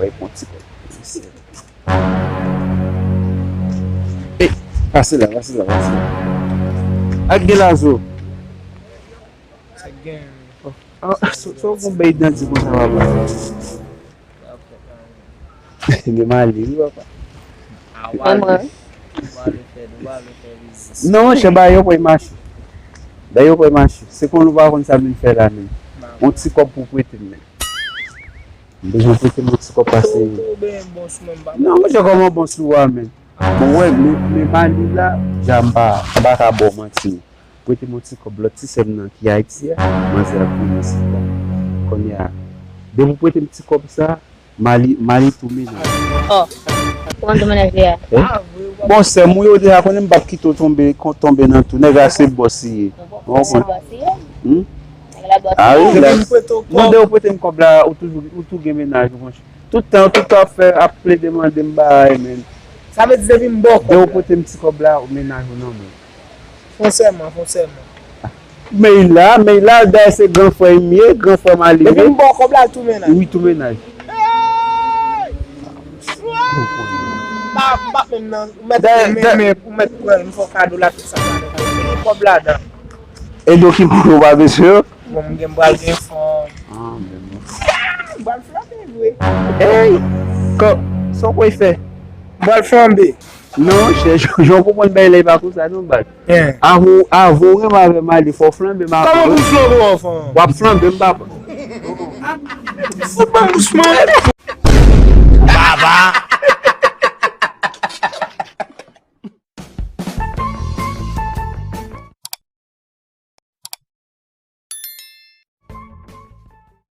boy mon petit quoi. Eh, passez là. Ak gelazo. Again. So vou bem dentro de uma baba. De mali, papa. Não, chama eu para macho. Daí eu para macho. Se quando vai acontecer me ferrar nem. Um psicopo por também. Besoin de que muito psicopo assim. Não, mas eu como bom suar men. Bom, me mali lá jamba, abaka bom mati. Porque muito psicopo blotti semna que Haiti, mas era com isso. Quando ia. Devo pôr tem psicopo ça. Mali tumina. Oh, quando me vê. Bon, c'est moi au déjà qu'on aime pas qui tomber dans tout négocier bosser. Ah oui, là. Mon Dieu, peut-être comme là ou tout game ménage tout temps faire appeler demander m'ba men. Ça veut dire vim bon. Devo peut-être petit comme là au ménage non mais. Foncement. Mais là dans ces grand frère mieux, grand frère mali. Vim bon comme là tout ménage. Oui, tout ménage. Ba maintenant mettre il faut cadeau là tout ça comme là dedans. Et donc il faut pas monsieur. Bon game bal game fort. Ah mais Bal flambé oui. hey, so quoi il fait? Bal flambé. Non, je comprends bien les pas comme ça non bal. Avant vraiment mal il faut flamber ma. Comment vous flambez enfant? Wa flamber m'ba. C'est pas doucement.